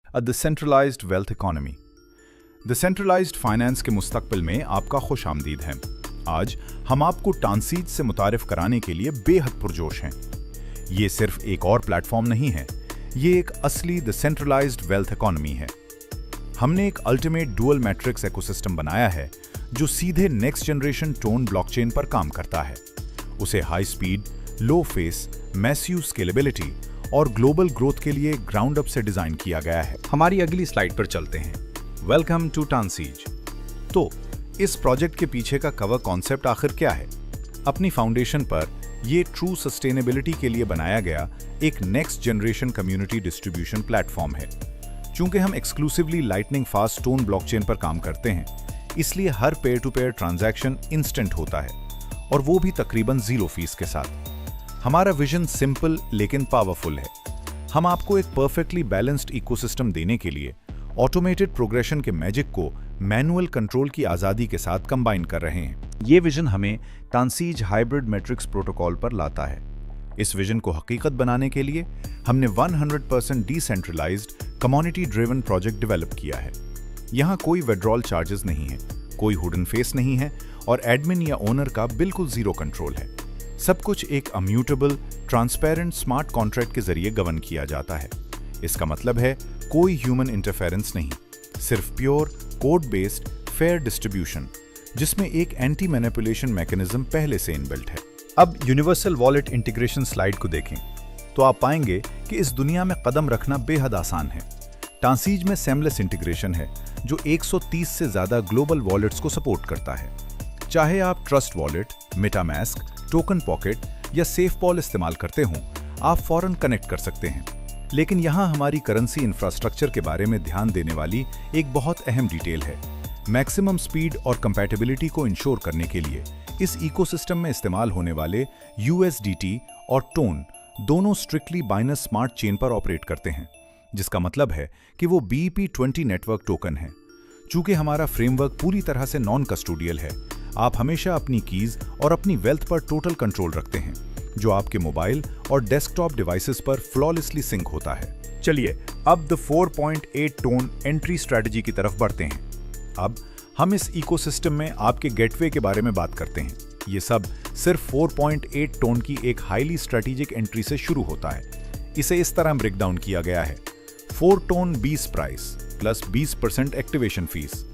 A Decentralized Wealth Economy। Decentralized finance के मुस्तकबिल में आपका खुशामदीद है। आज हम आपको टांसीज से मुतारिफ कराने के लिए बेहद पुरजोश हैं। ये सिर्फ एक और प्लेटफॉर्म नहीं है, ये एक असली डिसेंट्रलाइज्ड वेल्थ इकोनॉमी है। हमने एक अल्टीमेट डुअल मैट्रिक्स इकोसिस्टम बनाया है जो सीधे नेक्स्ट जनरेशन टोन ब्लॉकचेन पर काम करता है। उसे हाई स्पीड, लो फेस, मैसिव स्केलेबिलिटी और ग्लोबल ग्रोथ के लिए ग्राउंड अप से डिजाइन किया गया है। हमारी अगली स्लाइड पर चलते हैं। वेलकम टू टांसीज। तो इस प्रोजेक्ट के पीछे का कवर कॉन्सेप्ट आखिर क्या है? अपनी फाउंडेशन पर यह ट्रू सस्टेनेबिलिटी के लिए बनाया गया एक next generation community distribution platform है। चूंकि हम exclusively lightning fast TON blockchain पर काम करते हैं, इसलिए हर peer to peer transaction instant होता है, और वो भी तकरीबन 0 फीस के साथ। हमारा विजन सिंपल लेकिन पावरफुल है। हम आपको एक परफेक्टली बैलेंस्ड इकोसिस्टम देने के लिए ऑटोमेटेड प्रोग्रेशन के मैजिक को मैनुअल कंट्रोल की आज़ादी के साथ कंबाइन कर रहे हैं। ये विजन हमें टांसीज हाइब्रिड मैट्रिक्स प्रोटोकॉल पर लाता है। इस विजन को हकीकत बनाने के लिए हमने 100% decentralized community driven project develop किया है। यहाँ कोई विड्रॉल चार्जेस नहीं है, कोई हुडन फेस नहीं है और एडमिन या ओनर का बिल्कुल जीरो कंट्रोल है। सब कुछ एक अम्यूटेबल, ट्रांसपेरेंट स्मार्ट कॉन्ट्रैक्ट के जरिए गवर्न किया जाता है। इसका मतलब है कोई ह्यूमन इंटरफेरेंस नहीं, सिर्फ pure code based fair distribution जिसमें एक एंटी मैनिपुलेशन मैकेनिज्म पहले से इनबिल्ट है। अब यूनिवर्सल वॉलेट इंटीग्रेशन स्लाइड को देखें तो आप पाएंगे कि इस दुनिया में कदम रखना बेहद आसान है। टांसीज में सेमलेस इंटीग्रेशन है जो 130 से ज्यादा ग्लोबल वॉलेट्स को सपोर्ट करता है। चाहे आप trust wallet, MetaMask, token pocket या सेफपॉल इस्तेमाल करते हों, आप फौरन कनेक्ट कर सकते हैं। लेकिन यहाँ हमारी करेंसी इंफ्रास्ट्रक्चर के बारे में ध्यान देने वाली एक बहुत अहम डिटेल है। मैक्सिमम स्पीड और कंपैटिबिलिटी को इंश्योर करने के लिए इस इकोसिस्टम में इस्तेमाल होने वाले USDT और टोन दोनों स्ट्रिक्टली बाइनस स्मार्ट चेन पर ऑपरेट करते हैं, जिसका मतलब है कि वो BEP20 नेटवर्क टोकन है। चूंकि हमारा फ्रेमवर्क पूरी तरह से नॉन कस्टोडियल है, आप हमेशा अपनी कीज और अपनी वेल्थ पर टोटल कंट्रोल रखते हैं, जो आपके मोबाइल और डेस्कटॉप डिवाइसेस पर फ्लॉलेसली सिंक होता है। चलिए अब द 4.8 टोन एंट्री स्ट्रेटजी की तरफ बढ़ते हैं। अब हम इस इकोसिस्टम में आपके गेटवे के बारे में बात करते हैं। ये सब सिर्फ 4.8 टोन की एक हाईली स्ट्रेटेजिक एंट्री से शुरू होता है। इसे इस तरह ब्रेक डाउन किया गया है: 4 tone 20 price plus 20% activation fees.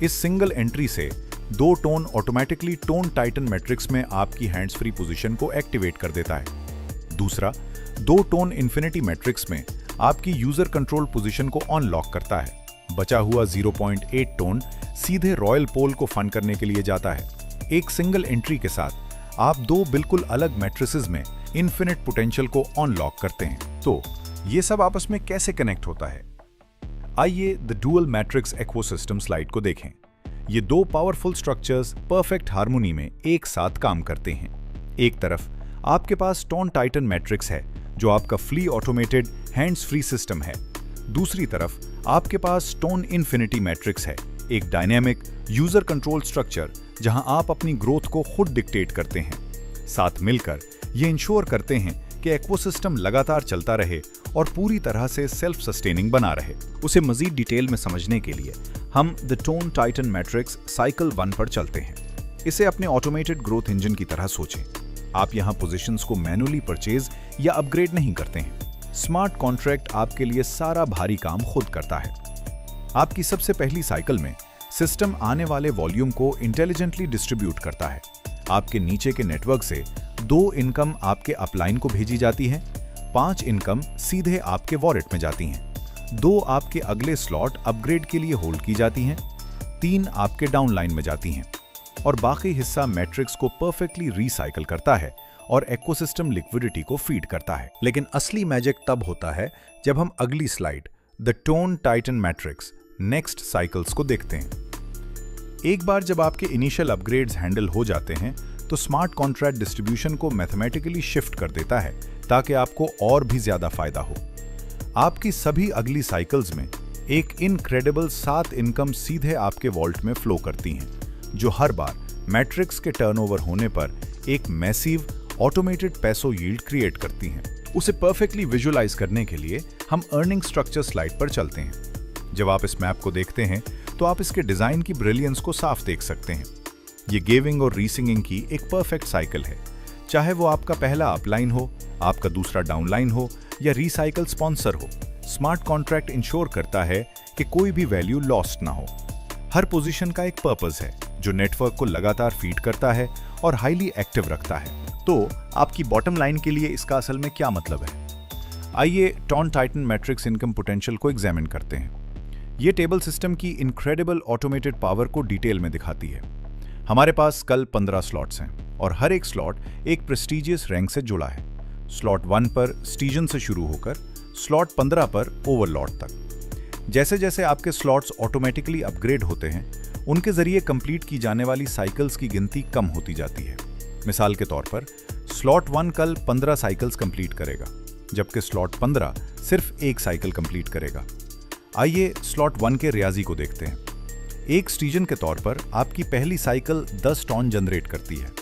इस सिंगल एंट्री से 2 tone automatically tone Titan matrix में आपकी हैंड्स फ्री पोजीशन को एक्टिवेट कर देता है। दूसरा 2 टोन इन्फिनिटी मैट्रिक्स में आपकी यूजर कंट्रोल पोजीशन को अनलॉक करता है। बचा हुआ 0.8 टोन सीधे रॉयल पोल को फंड करने के लिए जाता है। एक सिंगल एंट्री के साथ आप 2 बिल्कुल अलग मैट्रिसेस में इन्फिनिट पोटेंशियल को अनलॉक करते हैं। तो ये सब आपस में कैसे कनेक्ट होता है? आइए the dual matrix ecosystem slide को देखें। ये 2 पावरफुल स्ट्रक्चर्स परफेक्ट हार्मोनी में एक साथ काम करते हैं। एक तरफ आपके पास टोन टाइटन मैट्रिक्स है जो आपका fully automated hands free system है। दूसरी तरफ आपके पास टोन इन्फिनिटी मैट्रिक्स है, एक डायनेमिक यूजर कंट्रोल स्ट्रक्चर जहां आप अपनी ग्रोथ को खुद डिक्टेट करते हैं। साथ मिलकर ये इंश्योर करते हैं कि इकोसिस्टम लगातार चलता रहे और पूरी तरह से सेल्फ सस्टेनिंग बना रहे। उसे मजीद डिटेल में समझने के लिए हम the tone Titan matrix cycle 1 पर चलते हैं। इसे अपने ऑटोमेटेड ग्रोथ इंजन की तरह सोचें। आप यहाँ पोजीशंस को मैनुअली परचेज या अपग्रेड नहीं करते हैं। स्मार्ट कॉन्ट्रैक्ट आपके लिए सारा भारी काम खुद करता है। आपकी सबसे पहली साइकिल में सिस्टम आने वाले वॉल्यूम को इंटेलिजेंटली डिस्ट्रीब्यूट करता है। आपके नीचे के नेटवर्क से 2 इनकम आपके अपलाइन को भेजी जाती है, 5 इनकम सीधे आपके वॉलेट में जाती हैं, 2 आपके अगले स्लॉट अपग्रेड के लिए होल्ड की जाती हैं, 3 आपके डाउनलाइन में जाती हैं और बाकी हिस्सा मैट्रिक्स को परफेक्टली रिसाइकल करता है और इकोसिस्टम लिक्विडिटी को फीड करता है। लेकिन असली मैजिक तब होता है जब हम अगली slide the tone Titan matrix next cycles को देखते हैं। एक बार जब आपके इनिशियल अपग्रेड्स हैंडल हो जाते हैं तो स्मार्ट कॉन्ट्रैक्ट डिस्ट्रीब्यूशन को मैथमेटिकली शिफ्ट कर देता है ताकि आपको और भी ज्यादा फायदा हो। आपकी सभी अगली साइकिल्स में एक इनक्रेडिबल 7 इनकम सीधे आपके वॉल्ट में फ्लो करती हैं, जो हर बार मैट्रिक्स के टर्नओवर होने पर एक मैसिव ऑटोमेटेड पैसों यील्ड क्रिएट करती हैं। उसे परफेक्टली विजुअलाइज करने के लिए हम अर्निंग स्ट्रक्चर स्लाइड पर चलते हैं। जब आप इस मैप को देखते हैं तो आप इसके डिजाइन की ब्रिलियंस को साफ देख सकते हैं। ये गिविंग और रीसिंगिंग की एक परफेक्ट साइकिल है। चाहे वो आपका पहला अपलाइन हो, आपका दूसरा डाउनलाइन हो या रिसाइकल स्पॉन्सर हो, स्मार्ट कॉन्ट्रैक्ट इंश्योर करता है कि कोई भी वैल्यू लॉस्ट ना हो। हर पोजीशन का एक पर्पस है जो नेटवर्क को लगातार फीड करता है और हाईली एक्टिव रखता है। तो आपकी बॉटम लाइन के लिए इसका असल में क्या मतलब है? आइए Ton Titan matrix income potential को एग्जामिन करते हैं। ये टेबल सिस्टम की इनक्रेडिबल ऑटोमेटेड पावर को डिटेल में दिखाती है। हमारे पास कल 15 स्लॉट्स हैं और हर एक स्लॉट एक प्रेस्टीजियस रैंक से जुड़ा है। स्लॉट 1 पर स्टीजन से शुरू होकर स्लॉट 15 पर ओवरलॉर्ड तक। जैसे जैसे आपके स्लॉट्स ऑटोमेटिकली अपग्रेड होते हैं, उनके जरिए कंप्लीट की जाने वाली साइकिल्स की गिनती कम होती जाती है। मिसाल के तौर पर स्लॉट 1 कल 15 साइकिल्स कंप्लीट करेगा, जबकि स्लॉट 15 सिर्फ एक साइकिल कंप्लीट करेगा। आइए स्लॉट 1 के रियाजी को देखते हैं। एक स्टीजन के तौर पर आपकी पहली साइकिल 10 टन जनरेट करती है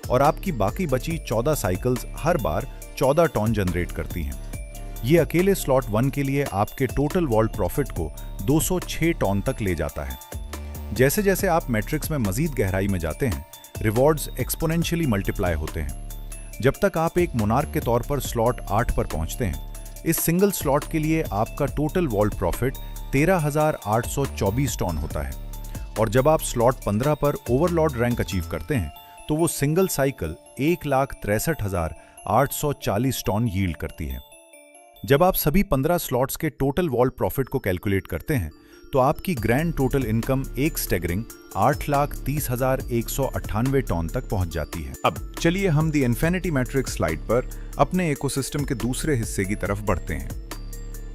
और आपकी बाकी बची 14 साइकिल्स हर बार 14 टन जनरेट करती हैं। ये अकेले स्लॉट 1 के लिए आपके टोटल वॉल्ट प्रॉफिट को 206 टन तक ले जाता है। जैसे जैसे आप मैट्रिक्स में मजीद गहराई में जाते हैं, रिवॉर्ड्स एक्सपोनेंशियली मल्टीप्लाई होते हैं। जब तक आप एक मोनार्क के तौर पर स्लॉट 8 पर पहुंचते हैं, इस सिंगल स्लॉट के लिए आपका टोटल वॉल्ट प्रॉफिट 13,824 टन होता है। और जब आप स्लॉट 15 पर ओवरलॉर्ड रैंक अचीव करते हैं, तो वो सिंगल साइकिल 1,63,840 टन यील्ड करती है। जब आप सभी 15 स्लॉट्स के टोटल वॉल्ट प्रॉफिट को कैलकुलेट करते हैं, तो आपकी ग्रैंड टोटल इनकम एक स्टैगरिंग 8,30,198 टन तक पहुंच जाती है। अब चलिए हम दी इन्फिनिटी मैट्रिक्स स्लाइड पर अपने इकोसिस्टम के दूसरे हिस्से की तरफ बढ़ते हैं।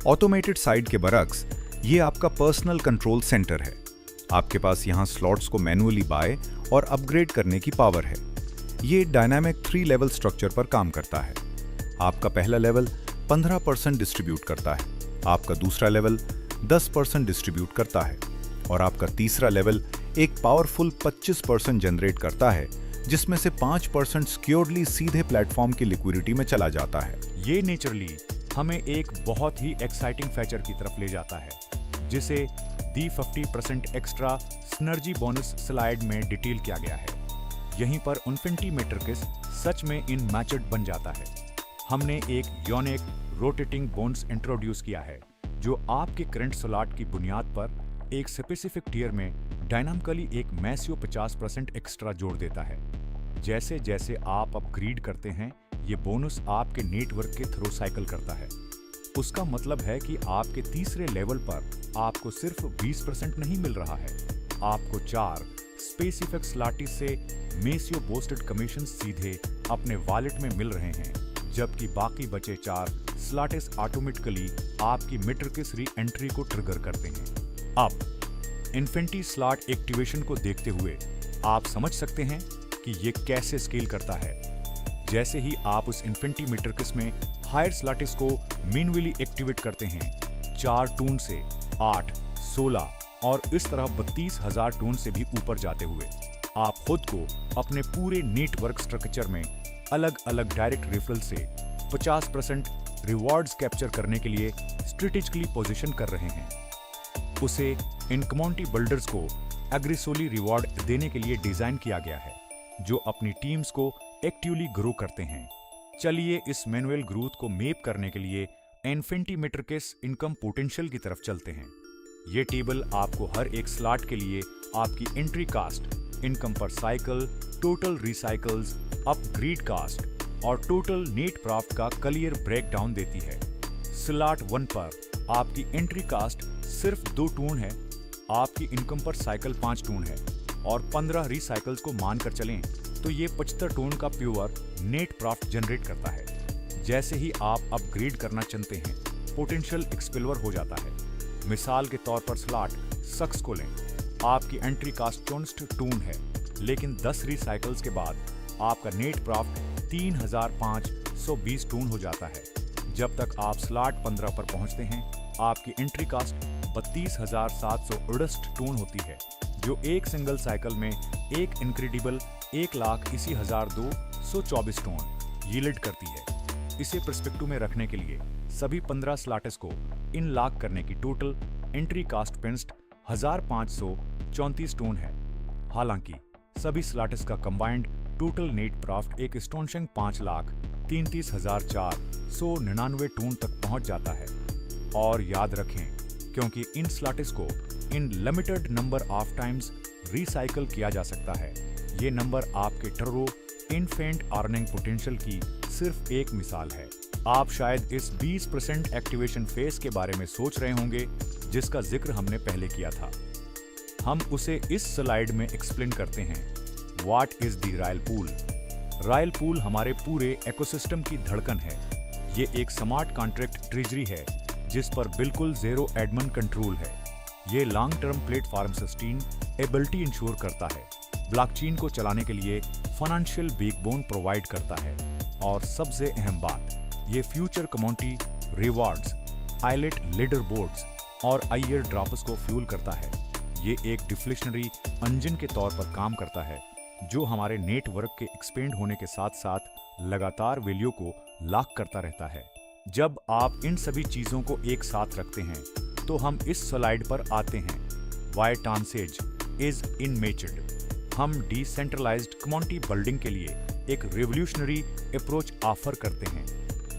ऑटोमेटेड साइड के बरक्स, ये आपका पर्सनल कंट्रोल सेंटर है। आपके पास यहाँ स्लॉट्स को मैन्युअली बाय और अपग्रेड करने की पावर है। ये डायनामिक 3 लेवल स्ट्रक्चर पर काम करता है। आपका पहला लेवल 15% डिस्ट्रीब्यूट करता है, आपका दूसरा लेवल 10% डिस्ट्रीब्यूट करता है और आपका तीसरा लेवल एक पावरफुल 25% जनरेट करता है, जिसमें से 5% सिक्योरली सीधे प्लेटफॉर्म की लिक्विडिटी में चला जाता है। ये नेचुरली हमें एक बहुत ही एक्साइटिंग फीचर की तरफ ले जाता है, जिसे दी 50% एक्स्ट्रा सिनर्जी बोनस स्लाइड में डिटेल किया गया है। यहीं पर इन्फिनिटी मैट्रिक्स सच में इन मैचड बन जाता है। हमने एक यूनिक रोटेटिंग बोनस इंट्रोड्यूस किया है, जो आपके करंट स्लॉट की बुनियाद पर एक स्पेसिफिक टियर में डायनामिकली एक मैसिव 50% एक्स्ट्रा जोड़ देता है। जैसे जैसे आप अपग्रेड करते हैं, ये बोनस आपके नेटवर्क के थ्रू साइकिल करता है। उसका मतलब है कि आपके तीसरे लेवल पर आपको सिर्फ 20% नहीं मिल रहा है, आपको 4 स्पेसिफिक स्लॉट्स से मैसिव बोस्टेड कमीशन सीधे अपने वॉलेट में मिल रहे हैं, जबकि बाकी बचे 4 स्लॉट्स ऑटोमेटिकली आपकी मैट्रिक्स री एंट्री को ट्रिगर करते हैं। अब इन्फिनिटी स्लॉट एक्टिवेशन को देखते हुए आप समझ सकते हैं कि ये कैसे स्केल करता है। जैसे ही आप उस इन्फिनिटी मैट्रिक्स में हायर स्लॉट्स को मैन्युअली एक्टिवेट करते हैं, 4 टून से 8, 16 और इस तरह 32,000 टून से भी ऊपर जाते हुए आप खुद को अपने पूरे नेटवर्क स्ट्रक्चर में अलग अलग डायरेक्ट रेफरल से 50% रिवॉर्ड्स कैप्चर करने के लिए स्ट्रेटेजिकली पोजीशन कर रहे हैं। उसे इन कम्युनिटी बिल्डर्स को एग्रेसिवली रिवॉर्ड देने के लिए डिजाइन किया गया है, जो अपनी टीम्स को एक्टिवली ग्रो करते हैं। चलिए इस मैनुअल ग्रोथ को मैप करने के लिए इन्फिनिटी मैट्रिक्स इनकम पोटेंशियल की तरफ चलते हैं। ये टेबल आपको हर एक स्लॉट के लिए आपकी एंट्री कास्ट, इनकम पर cycle, total recycles, upgrade cost और टोटल नेट प्रॉफिट का क्लियर ब्रेकडाउन देती है। स्लॉट 1 पर आपकी एंट्री कास्ट सिर्फ 2 टून है, आपकी इनकम पर साइकिल 5 टून है और 15 रिसाइकल्स को मानकर चलें तो ये 75 टून का प्योर नेट प्रॉफिट जनरेट करता है। जैसे ही आप अपग्रेड करना चाहते हैं, पोटेंशियल एक्सपेलवर हो जाता है। मिसाल के तौर पर स्लॉट 6 को लें, आपकी एंट्री कास्ट 24 टून है, लेकिन 10 रिसाइकल्स के बाद आपका नेट प्रॉफिट 3,520 टून हो जाता है। जब तक आप स्लॉट 15 पर पहुंचते हैं, आपकी एंट्री कास्ट 32,768 टून होती है, जो एक सिंगल साइकिल में एक इनक्रेडिबल 1,80,224 टून यील्ड करती है। इसे पर्सपेक्टिव में रखने के लिए सभी 15 स्लॉट्स को इन लॉक करने की टोटल एंट्री कास्ट पेंस्ट 1534 टोन है। हालांकि सभी स्लॉट्स का कंबाइंड टोटल नेट प्रॉफिट एक एस्टोनिशिंग 5,33,499 टोन तक पहुंच जाता है। और याद रखें, क्योंकि इन स्लॉट्स को in limited number of times recycle किया जा सकता है, ये नंबर आपके टर्रो इनफेंट अर्निंग पोटेंशियल की सिर्फ एक मिसाल है। आप शायद इस 20% एक्टिवेशन फेज के बारे में सोच रहे होंगे जिसका जिक्र हमने पहले किया था। हम उसे इस स्लाइड में एक्सप्लेन करते हैं। What is the royal pool? Royal pool हमारे पूरे इकोसिस्टम की धड़कन है। ये एक स्मार्ट कॉन्ट्रैक्ट ट्रेजरी है जिस पर बिल्कुल जीरो एडमिन कंट्रोल है। ये long term platform sustainability ensure करता है, ब्लॉकचेन को चलाने के लिए फाइनेंशियल बैकबोन प्रोवाइड करता है, और सबसे अहम बात, ये future community rewards, eyelet leader boards और आईयर ड्रॉप्स को फ्यूल करता है। ये एक डिफ्लेशनरी इंजन के तौर पर काम करता है जो हमारे नेटवर्क के एक्सपेंड होने के साथ साथ लगातार वैल्यू को लॉक करता रहता है। जब आप इन सभी चीजों को एक साथ रखते हैं तो हम इस स्लाइड पर आते हैं। Why Transej is unmatched. हम डिसेंट्रलाइज्ड कम्युनिटी बिल्डिंग के लिए एक रिवोल्यूशनरी अप्रोच ऑफर करते हैं।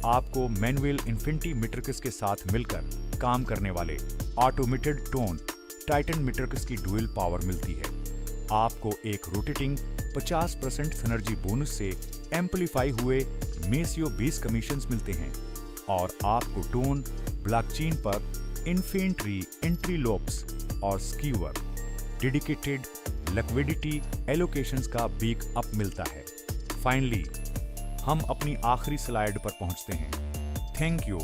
आपको मैनुअल इन्फिनिटी मीट्रिक्स के साथ मिलकर काम करने वाले ऑटोमेटेड टोन टाइटन मीट्रिक्स की डुअल पावर मिलती है। आपको एक रोटेटिंग 50% सिनर्जी बोनस से एम्पलीफाई हुए मेसियो 20 कमीशंस मिलते हैं, और आपको टोन ब्लॉकचेन पर इन्फेंट्री एंट्री लॉप्स और स्कीवर डेडिकेटेड लिक्विडिटी एलोकेशंस का बिग अप मिलता है। फाइनली हम अपनी आखिरी स्लाइड पर पहुंचते हैं। Thank you.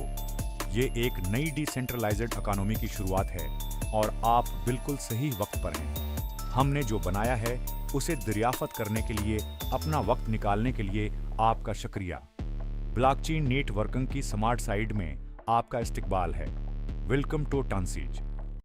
ये एक नई डिसेंट्रलाइज्ड इकोनॉमी की शुरुआत है और आप बिल्कुल सही वक्त पर हैं। हमने जो बनाया है उसे दरियाफ्त करने के लिए अपना वक्त निकालने के लिए आपका शुक्रिया। ब्लॉकचेन नेटवर्किंग की स्मार्ट साइड में आपका इस्तकबाल है। Welcome to ट्रांसेज।